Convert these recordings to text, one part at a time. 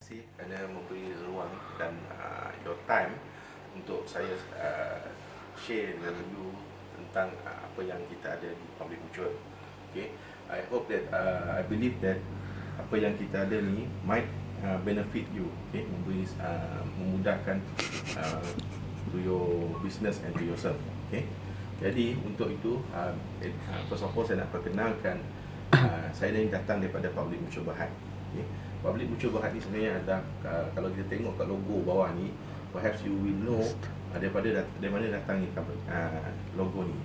kasih kerana memberi ruang dan your time untuk saya share dengan you tentang apa yang kita ada di Public Mutual. Okay, I hope that I believe that apa yang kita ada ni might benefit you. Okay, memberi memudahkan to your business and to yourself. Okay, jadi untuk itu first of all saya nak perkenalkan saya ni datang daripada Public Mutual Berhad. Okay. Public Mutual Berhad ni sebenarnya ada kalau kita tengok kat logo bawah ni, perhaps you will know daripada mana datang ni logo ni.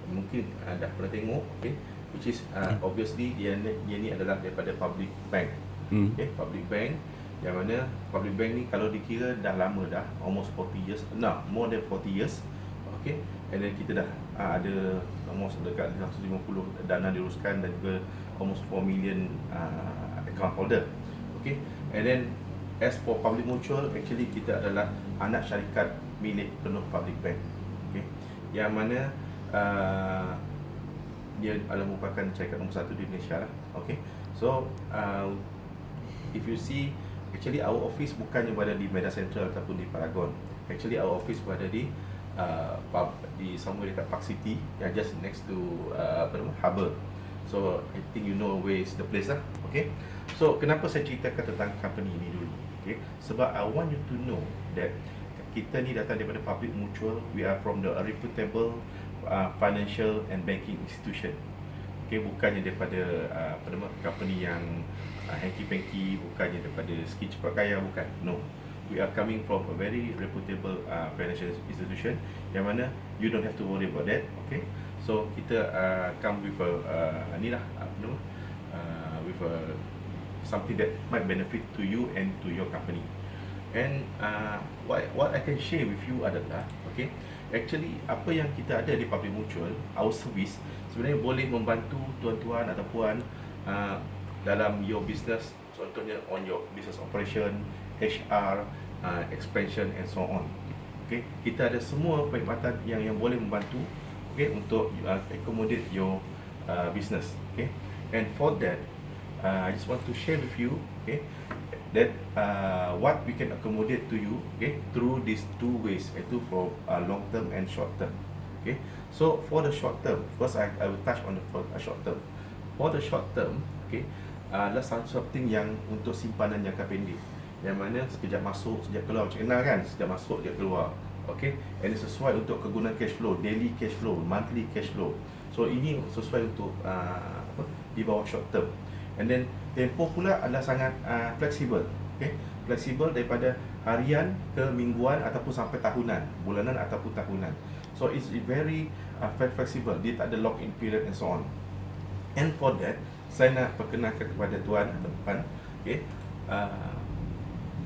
Mungkin dah pernah tengok, okay, which is obviously dia ni adalah daripada public bank. Okay, public bank yang mana public bank ni kalau dikira dah lama dah, almost 40 years, more than 40 years. Okay, and then kita dah ada almost dekat 150 dana diruskan dan juga almost 4 million account holder. Okay, and then as for Public Mutual, actually kita adalah anak syarikat milik penuh public bank. Okay, yang mana dia adalah merupakan syarikat nombor 1 di Malaysia lah. Okay, so if you see, actually our office bukannya berada di Medan Central ataupun di Paragon. Actually our office berada di somewhere dekat Park City, yang just next to Harbour. So I think you know where is the place lah. Okay, so kenapa saya ceritakan tentang company ini dulu? Okay, sebab I want you to know that kita ni datang daripada Public Mutual. We are from the reputable financial and banking institution. Okay, bukannya daripada company yang hanky-panky, bukannya daripada sikit cepat kaya, bukan. No, we are coming from a very reputable financial institution yang mana you don't have to worry about that. Okay, so kita come with with something that might benefit to you and to your company. And what I can share with you adalah, okay, actually apa yang kita ada di Public Mutual, our service sebenarnya boleh membantu tuan-tuan atau puan dalam your business, contohnya on your business operation, HR, expansion and so on. Okay, kita ada semua perkhidmatan yang boleh membantu, okay, untuk accommodate your business. Okay, and for that I just want to share with you, okay, that what we can accommodate to you, okay, through these two ways, iaitu for long term and short term. Okay, so for the short term, first I will touch on the short term. For the short term, okay, adalah something yang untuk simpanan jangka pendek, yang mana sekejap masuk, sekejap keluar. Macam kenal kan, sekejap masuk, sekejap keluar. Okay, and sesuai untuk kegunaan cash flow, daily cash flow, monthly cash flow. So ini sesuai untuk di bawah short term. And then tempoh pula adalah sangat fleksibel. Okay, fleksibel daripada harian ke mingguan ataupun sampai tahunan, bulanan ataupun tahunan. So it's very flexible. Dia tak ada lock-in period and so on. And for that, saya nak perkenalkan kepada tuan atau puan, okay,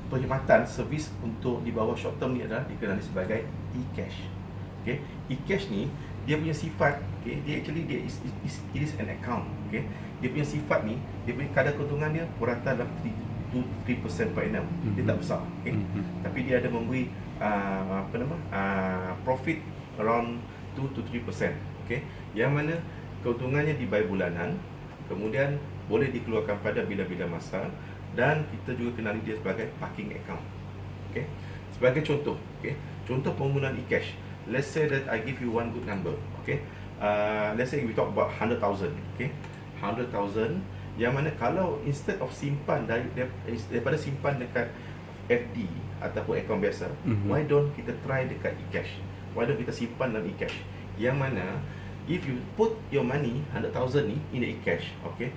perkhidmatan servis untuk di bawah short term ni adalah dikenali sebagai e-cash. Okay, e-cash ni dia punya sifat, okay, dia actually it is an account. Okay, dia punya sifat ni, dia punya kadar keuntungan dia purata dalam 2-3% per annum. Dia tak besar, okay, tapi dia ada memberi profit around 2-3%. Okay, yang mana keuntungannya dibayar bulanan, kemudian boleh dikeluarkan pada bila-bila masa, dan kita juga kenali dia sebagai parking account. Okay, sebagai contoh, okay, contoh penggunaan e-cash. Let's say that I give you one good number. Okay, let's say we talk about 100,000. Okay, 100,000, yang mana kalau instead of simpan daripada simpan dekat FD ataupun akaun biasa, why don't kita try dekat e-cash? Why don't kita simpan dalam e-cash? Yang mana if you put your money 100,000 ni in the e-cash, okay,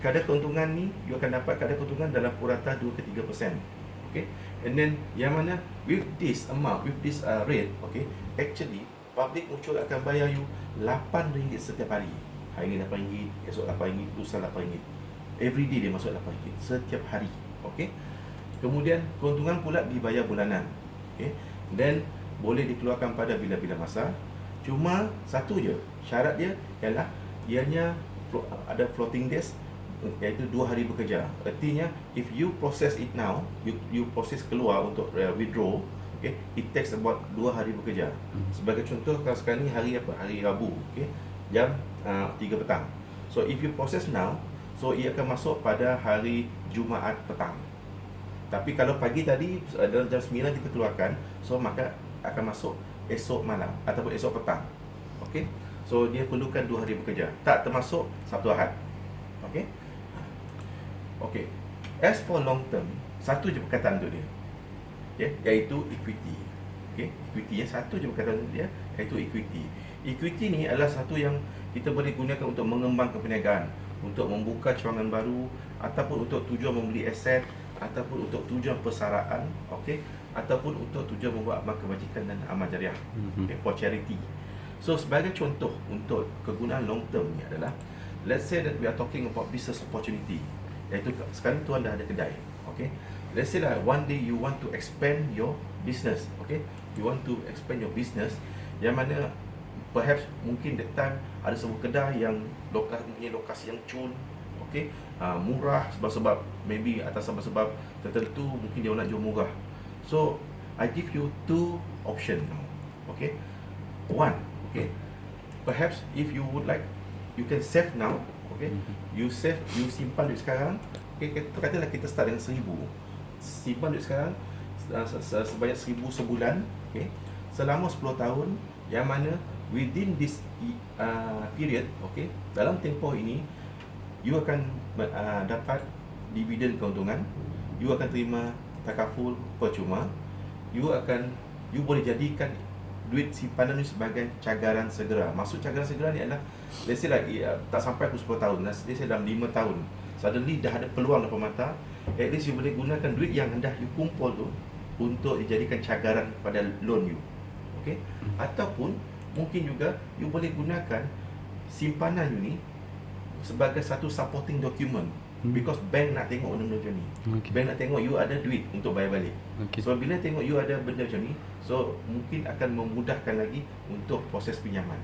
kadar keuntungan ni you akan dapat kadar keuntungan dalam purata 2-3%. Okay, and then yang mana with this amount, with this rate, okay, actually Public Mutual akan bayar you RM8 setiap hari. Hari ni RM8, esok RM8, lusa RM8. Every day dia masuk RM8 setiap hari. Okay, kemudian keuntungan pula dibayar bulanan. Okay, then boleh dikeluarkan pada bila-bila masa. Cuma satu je syarat dia ialah ianya ada floating days, iaitu 2 hari bekerja. Artinya if you process it now, you process keluar untuk withdraw, okay, it takes about 2 hari bekerja. Sebagai contoh, kalau sekarang ni hari apa? Hari Rabu, okay, jam 3 petang. So if you process now, So ia akan masuk pada hari Jumaat petang. Tapi kalau pagi tadi dalam jam 9 kita keluarkan, so maka akan masuk esok malam ataupun esok petang. Okey. So dia perlukan 2 hari bekerja. Tak termasuk Sabtu Ahad. Okey. Okey. As for long term, satu je perkataan untuk dia. Okay, iaitu equity. Okey, equity satu je perkataan untuk dia, iaitu equity. Equity ni adalah satu yang kita boleh gunakan untuk mengembangkan perniagaan, untuk membuka cawangan baru, ataupun untuk tujuan membeli aset, ataupun untuk tujuan persaraan, okey, ataupun untuk tujuan membuat amal kebajikan dan amal jariah, okay, for charity. So sebagai contoh untuk kegunaan long term ni adalah, let's say that we are talking about business opportunity, iaitu sekarang tuan dah ada kedai, okey. Let's say that one day you want to expand your business, okay? You want to expand your business, yang mana perhaps mungkin that time ada sebuah kedai yang lokasi yang cun, okay? Murah sebab maybe atas sebab tertentu mungkin dia nak jual murah. So I give you two option now, okay? One, okay, perhaps if you would like, you can save now, okay? You save, you simpan duit sekarang, okay? Katakanlah kita start dengan 1,000, simpan duit sekarang sebanyak 1,000 sebulan, okay? Selama 10 tahun, yang mana within this period, okay, dalam tempoh ini you akan dapat dividen keuntungan, you akan terima takaful percuma, you boleh jadikan duit simpanan ni sebagai cagaran segera. Maksud cagaran segera ni adalah, let's say like tak sampai 10 tahun, let's say dalam 5 tahun suddenly dah ada peluang depan mata, at least you boleh gunakan duit yang hendak you kumpul tu untuk dijadikan cagaran pada loan you, okay? Ataupun mungkin juga you boleh gunakan simpanan you ni sebagai satu supporting document, because bank nak tengok benda macam ni, okay. Bank nak tengok you ada duit untuk bayar balik, okay. So bila tengok you ada benda macam ni, so mungkin akan memudahkan lagi untuk proses pinjaman,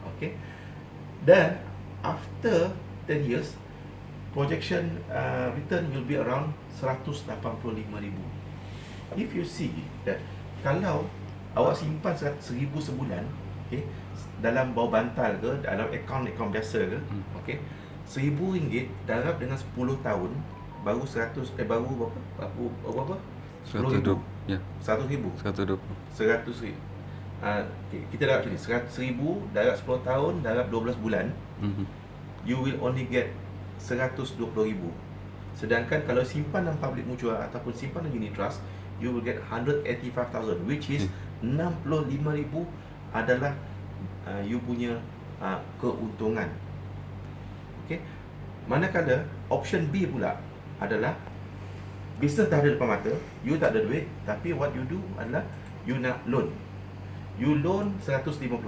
okay? Dan after 10 years, projection return will be around 185,000. If you see that kalau awak simpan 1,000 sebulan, okay, dalam bawah bantal ke, dalam akaun biasa ke, okay, RM1,000 darab dengan 10 tahun baru 100, baru berapa? 120. Ya. 100,000. 120. 100,000. Kita darab macam ni, 100,000 darab 10 tahun darab 12 bulan, you will only get 120,000. Sedangkan kalau simpan dalam public mutual ataupun simpan dalam unit trust, you will get 185,000, which is 65,000 adalah you punya keuntungan. Okay. Manakala option B pula adalah business dah ada depan mata, you tak ada duit, tapi what you do adalah you nak loan. You loan 150,000,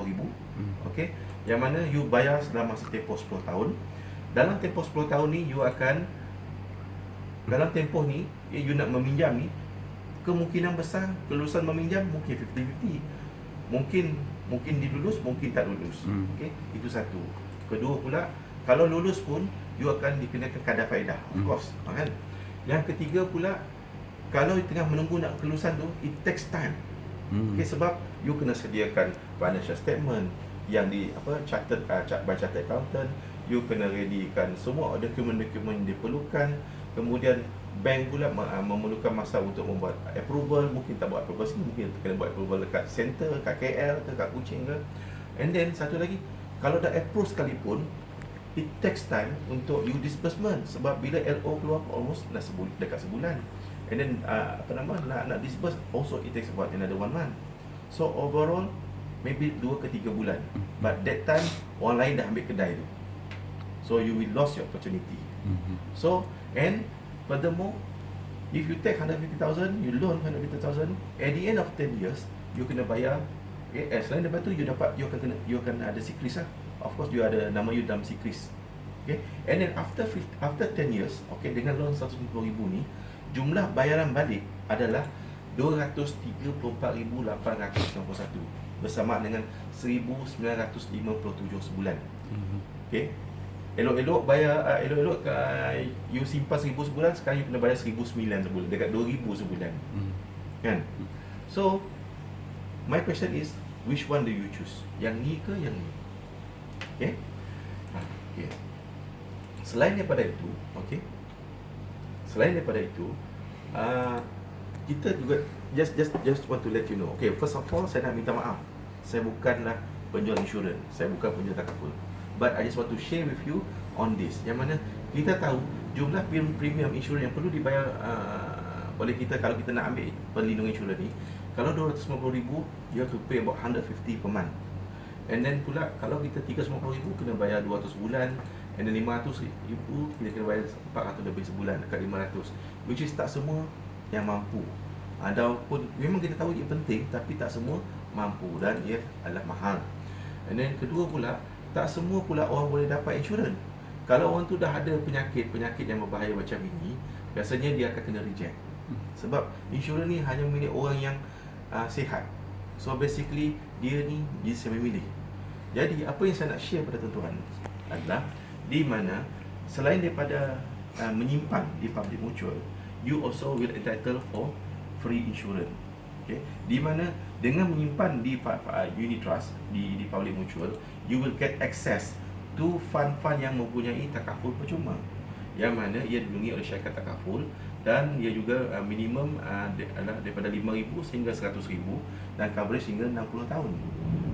okay, yang mana you bayar dalam masa tempoh 10 tahun. Dalam tempoh 10 tahun ni, dalam tempoh ni, you nak meminjam ni, kemungkinan besar kelulusan meminjam mungkin 50-50. Mungkin dilulus, mungkin tak lulus. Okay? Itu satu. Kedua pula, kalau lulus pun, you akan dikenakan kadar faedah, of course, kan? Yang ketiga pula, kalau you tengah menunggu nak kelulusan tu, it takes time. Okay, sebab you kena sediakan financial statement yang chartered by chartered accountant, you kena readykan semua dokumen-dokumen yang diperlukan. Kemudian bank pula memerlukan masa untuk membuat approval. Mungkin tak buat approval sini, mungkin kena buat approval dekat center, kat KL ke, kat Kuching ke. And then satu lagi, kalau dah approve sekalipun, it takes time untuk you disbursement. Sebab bila LO keluar almost dekat sebulan. And then nak disburse also it takes about another 1 month. So overall maybe 2 ke 3 bulan. But that time orang lain dah ambil kedai tu, so you will lose your opportunity. So and furthermore, if you take 150,000, you loan 150,000, at the end of 10 years you kena bayar. Okay, selain daripada tu you akan ada sikris lah. Of course you ada nama you dalam sikris. Okay, and then after 10 years, okay, dengan loan 150,000 ni, jumlah bayaran balik adalah 234,891, bersama dengan 1,957 sebulan. Okay, elok-elok bayar, elok-elok you simpan 1,000 sebulan, sekarang you kena bayar 1,900 sebulan, dekat 2,000 sebulan. Kan? So my question is, which one do you choose? Yang ni ke yang ni? Okay? Okay. Selain daripada itu, okey. Selain daripada itu, uh, kita juga just want to let you know. Okay, first of all, saya nak minta maaf. Saya bukanlah penjual insurans. Saya bukan penjual takaful. But I just want to share with you on this. Yang mana kita tahu jumlah premium insurans yang perlu dibayar oleh kita kalau kita nak ambil perlindungan insurans ni. Kalau 250,000, you have to pay about 150 per month. And then pula kalau kita 350,000 kena bayar 200 sebulan. And then 500,000 kita kena bayar 400 lebih sebulan, dekat 500. Which is tak semua yang mampu. Ataupun memang kita tahu ia penting, tapi tak semua mampu dan ia adalah mahal. And then kedua pula, tak semua pula orang boleh dapat insurans. Kalau orang tu dah ada penyakit yang berbahaya macam ini, biasanya dia akan kena reject. Sebab insurans ni hanya milik orang yang sihat. So basically dia ni bisa memilih. Jadi apa yang saya nak share pada tuan-tuan adalah di mana selain daripada menyimpan di public mutual, you also will entitled for free insurance. Okay, di mana dengan menyimpan di unit trust di public mutual, you will get access to fund-fund yang mempunyai takaful percuma, yang mana ia dilindungi oleh syarikat takaful dan ia juga minimum adalah daripada 5,000 sehingga 100,000 dan coverage hingga 60 tahun.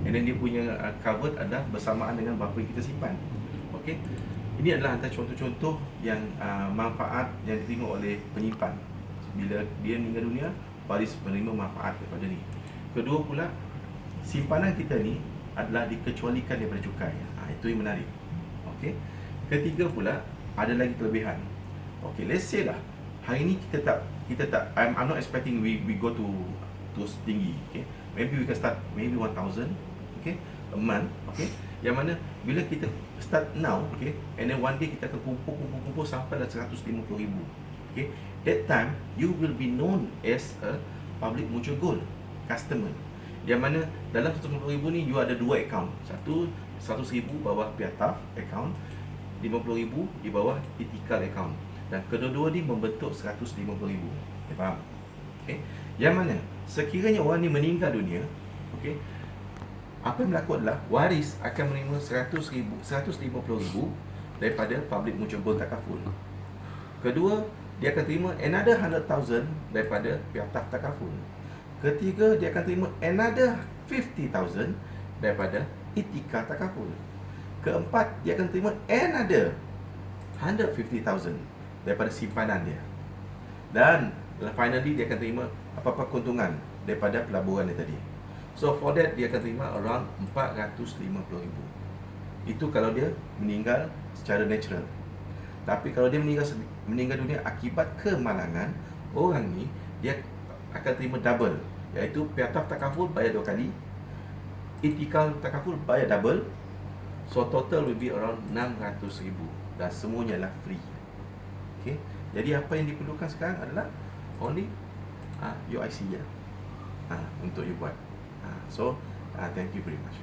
And then dia punya covered adalah bersamaan dengan berapa yang kita simpan. Okey. Ini adalah antara contoh-contoh yang manfaat yang diterima oleh penyimpan. Bila dia meninggal dunia, waris menerima manfaat daripada ni. Kedua pula, simpanan kita ni adalah dikecualikan daripada cukai. Itu yang menarik. Okey. Ketiga pula, ada lagi kelebihan. Okey, let's say lah hari ni kita tak I'm not expecting we go to tinggi. Okay, maybe we can start maybe 1,000, okay, a month. Okay, yang mana bila kita start now, okay, and then one day kita akan kumpul sampai dah 150,000. Okay, that time you will be known as a public mutual gold customer, yang mana dalam 150,000 ni you ada dua account. Satu 100,000 bawah Piataf account, 50,000 di bawah Itikal account, dan kedua-dua ni membentuk 150,000. Okay, faham? Okay, yang mana sekiranya orang ni meninggal dunia, okay, apa yang berlaku adalah waris akan menerima 150,000 daripada public mutual gold takaful. Kedua, dia akan terima another 100,000 daripada Piataf takaful. Ketiga, dia akan terima another 50,000 daripada Itikal takaful. Keempat, dia akan terima another 150,000 daripada simpanan dia. Dan finally dia akan terima apa-apa keuntungan daripada pelaburan dia tadi. So for that dia akan terima around 450,000. Itu kalau dia meninggal secara natural. Tapi kalau dia meninggal dunia akibat kemalangan, orang ni dia akan terima double, iaitu Piataf takaful bayar 2 kali, Itikal takaful bayar double. So total will be around 600,000 dan semuanya adalah free. Okay, jadi apa yang diperlukan sekarang adalah only your IC je untuk you buat. So thank you very much.